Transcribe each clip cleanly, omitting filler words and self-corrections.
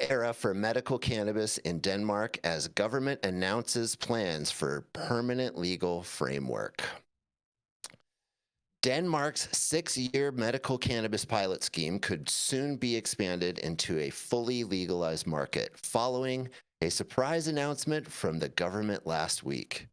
era for medical cannabis in Denmark as government announces plans for permanent legal framework. Denmark's 6-year medical cannabis pilot scheme could soon be expanded into a fully legalized market, following a surprise announcement from the government last week.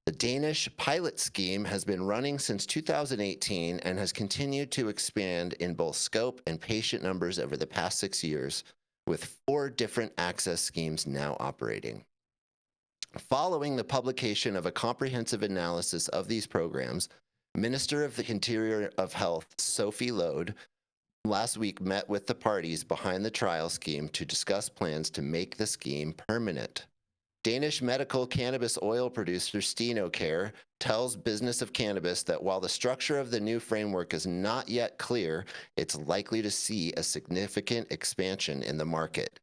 The Danish pilot scheme has been running since 2018 and has continued to expand in both scope and patient numbers over the past 6 years, with 4 different access schemes now operating. Following the publication of a comprehensive analysis of these programs, Minister of the Interior of Health, Sophie Lode, last week met with the parties behind the trial scheme to discuss plans to make the scheme permanent. Danish medical cannabis oil producer Stigma tells Business of Cannabis that while the structure of the new framework is not yet clear, it's likely to see a significant expansion in the market.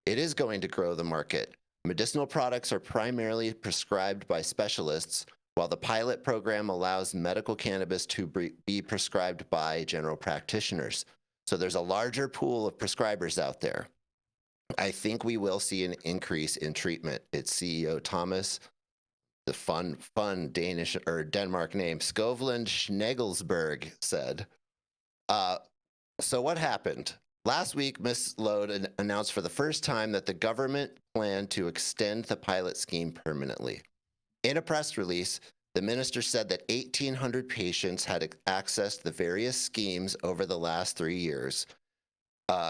It is going to grow the market. Medicinal products are primarily prescribed by specialists, while the pilot program allows medical cannabis to be prescribed by general practitioners. So there's a larger pool of prescribers out there. I think we will see an increase in treatment. Its CEO Thomas, the fun Danish or Denmark name, Skovland Schnegelsberg said. So what happened? Last week, Ms. Lode announced for the first time that the government planned to extend the pilot scheme permanently. In a press release, the minister said that 1,800 patients had accessed the various schemes over the last 3 years,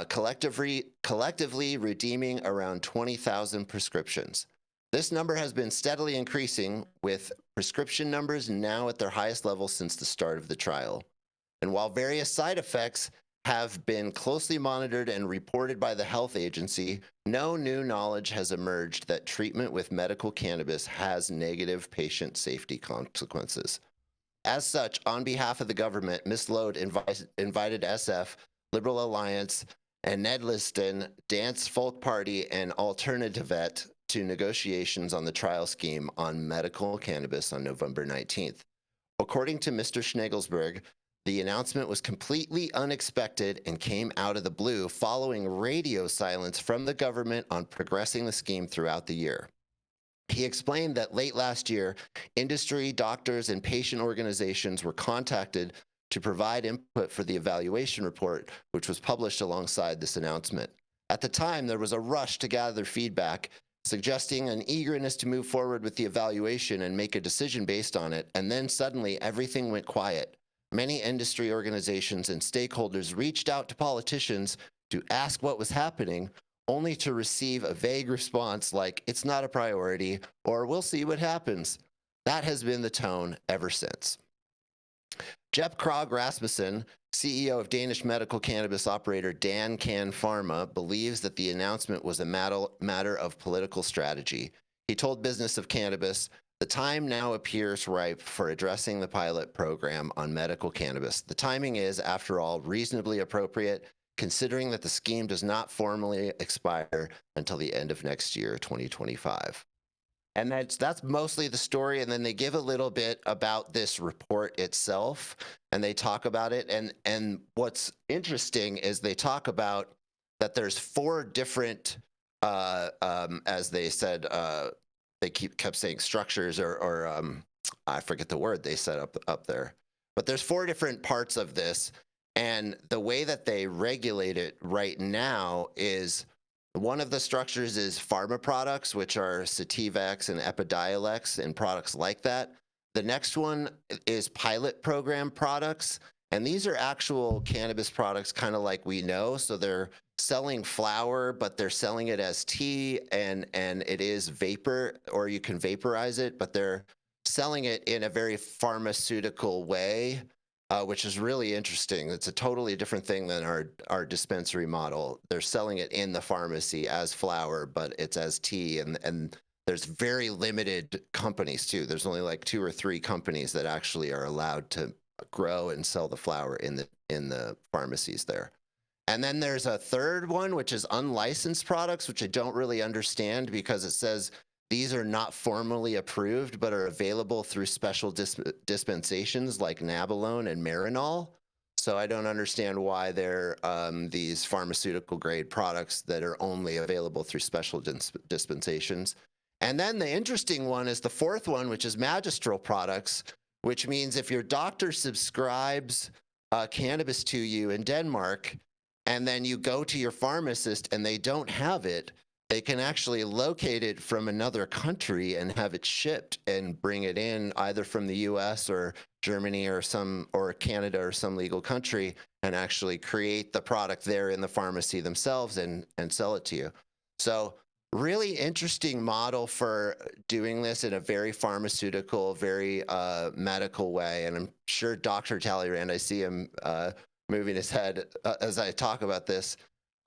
collectively redeeming around 20,000 prescriptions. This number has been steadily increasing, with prescription numbers now at their highest level since the start of the trial. And while various side effects have been closely monitored and reported by the health agency, no new knowledge has emerged that treatment with medical cannabis has negative patient safety consequences. As such, on behalf of the government, Ms. Lode invited SF, Liberal Alliance, and Nedlisten, Dance Folk Party, and Alternativet to negotiations on the trial scheme on medical cannabis on November 19th. According to Mr. Schnegelsberg, the announcement was completely unexpected and came out of the blue following radio silence from the government on progressing the scheme throughout the year. He explained that late last year, industry, doctors, and patient organizations were contacted to provide input for the evaluation report, which was published alongside this announcement. At the time, there was a rush to gather feedback, suggesting an eagerness to move forward with the evaluation and make a decision based on it, and then suddenly everything went quiet. Many industry organizations and stakeholders reached out to politicians to ask what was happening, only to receive a vague response like, "It's not a priority," or "We'll see what happens." That has been the tone ever since. Jeppe Krog Rasmussen, CEO of Danish medical cannabis operator Dancan Pharma, believes that the announcement was a matter of political strategy. He told Business of Cannabis, "The time now appears ripe for addressing the pilot program on medical cannabis. The timing is, after all, reasonably appropriate, considering that the scheme does not formally expire until the end of next year, 2025. And that's mostly the story. And then they give a little bit about this report itself, and they talk about it. And what's interesting is they talk about that there's 4 different, as they said, they kept saying structures or I forget the word they set up there. But there's 4 different parts of this. And the way that they regulate it right now is one of the structures is pharma products, which are Sativex and Epidiolex and products like that. The next one is pilot program products. And these are actual cannabis products, kind of like we know. So they're selling flower, but they're selling it as tea, and it is vapor, or you can vaporize it, but they're selling it in a very pharmaceutical way, which is really interesting. It's a totally different thing than our dispensary model. They're selling it in the pharmacy as flower, but it's as tea, and there's very limited companies too. There's only like 2 or 3 companies that actually are allowed to grow and sell the flower in the pharmacies there. And then there's a third one, which is unlicensed products, which I don't really understand because it says these are not formally approved, but are available through special dispensations like Nabilone and Marinol. So I don't understand why they're these pharmaceutical grade products that are only available through special dispensations. And then the interesting one is the fourth one, which is magistral products, which means if your doctor subscribes cannabis to you in Denmark, and then you go to your pharmacist and they don't have it, they can actually locate it from another country and have it shipped and bring it in either from the US or Germany or Canada or some legal country, and actually create the product there in the pharmacy themselves and sell it to you. So really interesting model for doing this in a very pharmaceutical, very medical way. And I'm sure Dr. Talleyrand, I see him moving his head as I talk about this.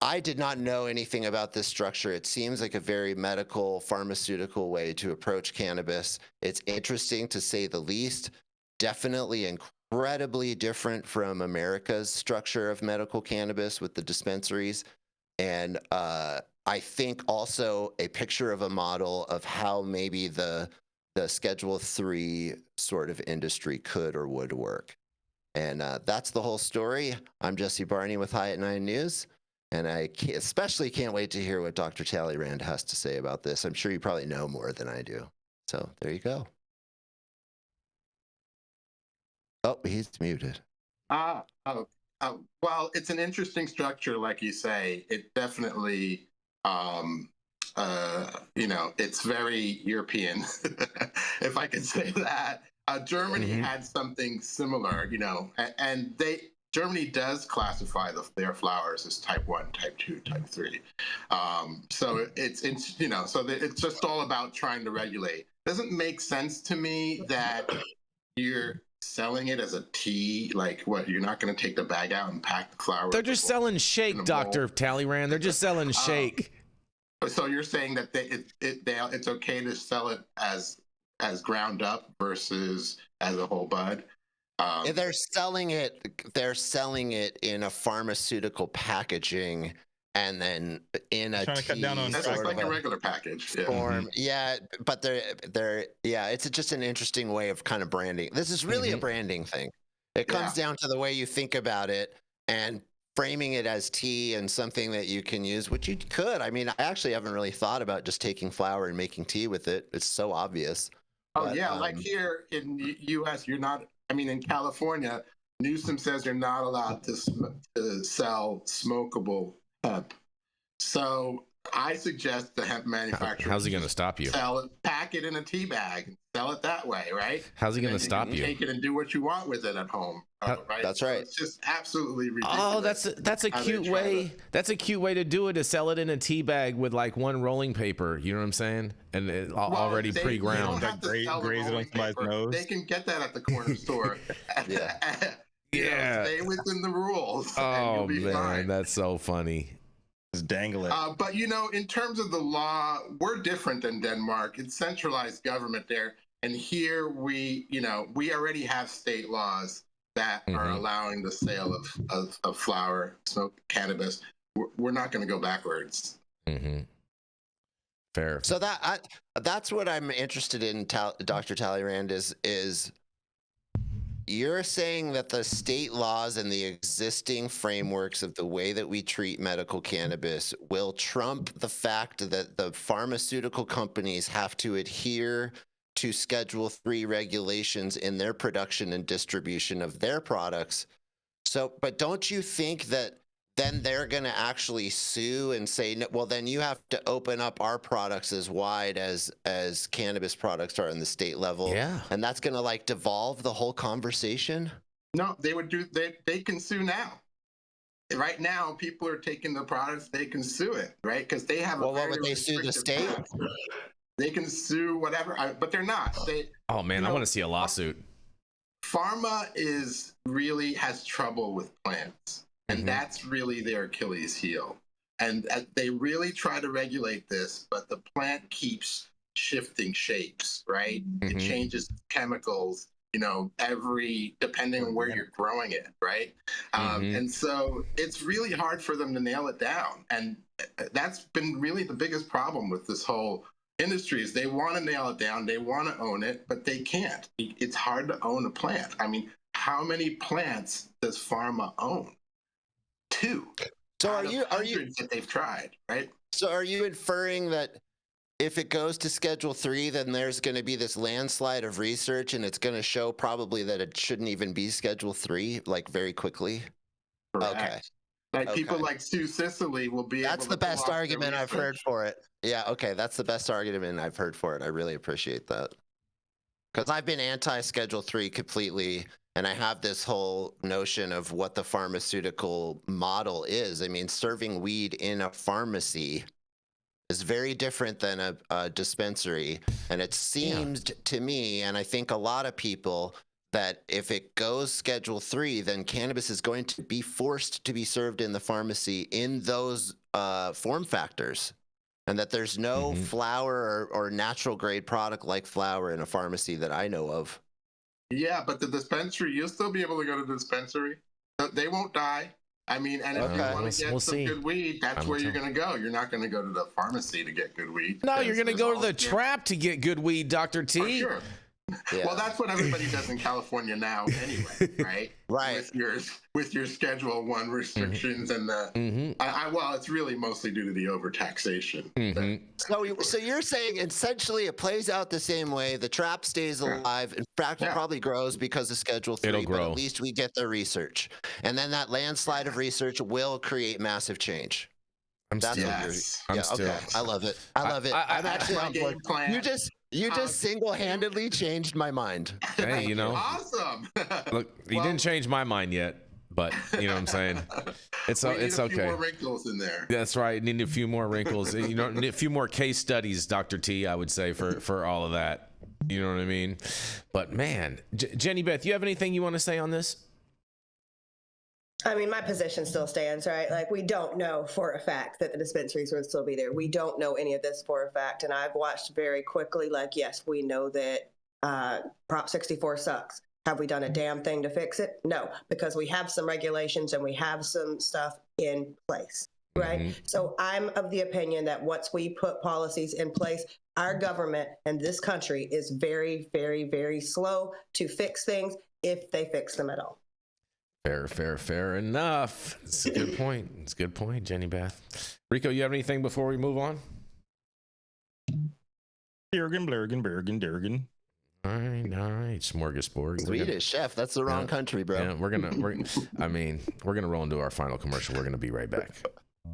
I did not know anything about this structure. It seems like a very medical, pharmaceutical way to approach cannabis. It's interesting to say the least. Definitely incredibly different from America's structure of medical cannabis with the dispensaries. And I think also a picture of a model of how maybe the Schedule III sort of industry could or would work. And that's the whole story. I'm Jesse Barney with High at 9 News. And I especially can't wait to hear what Dr. Talleyrand has to say about this. I'm sure you probably know more than I do. So there you go. Oh, he's muted. Well, it's an interesting structure, like you say. It definitely, it's very European, if I could say that. Germany had something similar, and Germany does classify their flowers as type 1, type 2, type 3. So it's just all about trying to regulate. Doesn't make sense to me that you're selling it as a tea. Like, what, you're not going to take the bag out and pack the flower? They're just selling shake, Dr. Talleyrand. They're just selling shake. So you're saying that it's okay to sell it as ground up versus as a whole bud? They're selling it in a pharmaceutical packaging, and then in a trying to cut down on that's like a regular package form. Yeah, but it's just an interesting way of kind of branding. This is really a branding thing. It comes down to the way you think about it and framing it as tea and something that you can use, which you could. I mean, I actually haven't really thought about just taking flower and making tea with it. It's so obvious. Oh, but, yeah, like here in the U.S., you're not. I mean, in California, Newsom says you're not allowed to sell smokable hemp. So I suggest the hemp manufacturer. How's he going to stop you? Sell it, pack it in a tea bag, sell it that way, right? How's he going to stop you? Take it and do what you want with it at home, right? That's right. So it's just absolutely ridiculous. Oh, that's a cute way. That's a cute way to do it. To sell it in a tea bag with like one rolling paper. You know what I'm saying? And it, already pre-ground. Graze it on somebody's nose. They can get that at the corner store. Yeah. Stay within the rules. Oh man, fine. That's so funny. Just dangle it. But in terms of the law, we're different than Denmark. It's centralized government there, and here we already have state laws that are allowing the sale of flower, cannabis. We're not going to go backwards. Fair. So that's what I'm interested in, Dr. Talleyrand, is you're saying that the state laws and the existing frameworks of the way that we treat medical cannabis will trump the fact that the pharmaceutical companies have to adhere to Schedule III regulations in their production and distribution of their products. So, but don't you think that then they're going to actually sue and say, well, then you have to open up our products as wide as cannabis products are in the state level. Yeah. And that's going to like devolve the whole conversation? No, they can sue now. Right now, people are taking the products, they can sue it, right? Because they have what would they sue the state? They can sue whatever, but they're not. Oh man, I want to see a lawsuit. Pharma has trouble with plants. And that's really their Achilles heel. And they really try to regulate this, but the plant keeps shifting shapes, right? It changes chemicals, depending on where you're growing it, right? And so it's really hard for them to nail it down. And that's been really the biggest problem with this whole industry is they want to nail it down, they want to own it, but they can't. It's hard to own a plant. I mean, how many plants does pharma own? 2. So are you that they've tried, right? So are you inferring that if it goes to Schedule 3, then there's going to be this landslide of research, and it's going to show probably that it shouldn't even be Schedule 3, like very quickly? Correct. Okay. Like people like Sue Cicely will be That's able the to best pull off argument their I've heard research. for it. Yeah, okay, that's the best argument I've heard for it. I really appreciate that. Because I've been anti-Schedule 3 completely, and I have this whole notion of what the pharmaceutical model is. I mean, serving weed in a pharmacy is very different than a dispensary. And it seems to me, and I think a lot of people, that if it goes Schedule 3, then cannabis is going to be forced to be served in the pharmacy in those form factors. And that there's no flower or natural grade product like flower in a pharmacy that I know of. Yeah, but the dispensary, you'll still be able to go to the dispensary. They won't die. I mean, and if you want to get some good weed, that's where you're going to go. You're not going to go to the pharmacy to get good weed. No, you're going to go to the trap to get good weed, Dr. T. For sure. Yeah. Well, that's what everybody does in California now anyway, right? Right. With your Schedule 1 restrictions and the well, it's really mostly due to the overtaxation. So you're saying essentially it plays out the same way. The trap stays alive. In fact, it probably grows because of Schedule 3, It'll grow. But at least we get the research. And then that landslide of research will create massive change. Okay. I love it. I love it. I'm actually on board. You just single-handedly changed my mind. Hey, you know. Awesome. Look, you didn't change my mind yet, but you know what I'm saying? It's okay. A few more wrinkles in there. That's right. Need a few more wrinkles. You know, need a few more case studies, Dr. T, I would say, for all of that. You know what I mean? But man, Jenny Beth, you have anything you want to say on this? I mean, my position still stands, right? Like, we don't know for a fact that the dispensaries would still be there. We don't know any of this for a fact. And I've watched very quickly, like, yes, we know that Prop 64 sucks. Have we done a damn thing to fix it? No, because we have some regulations and we have some stuff in place, right? So I'm of the opinion that once we put policies in place, our government and this country is very, very, very slow to fix things if they fix them at all. Fair enough. It's a good point. It's a good point, Jenny Beth. Rico, you have anything before we move on? Durgan. All right. Smorgasbord. Swedish chef. That's the wrong country, bro. Yeah, we're gonna roll into our final commercial. We're gonna be right back.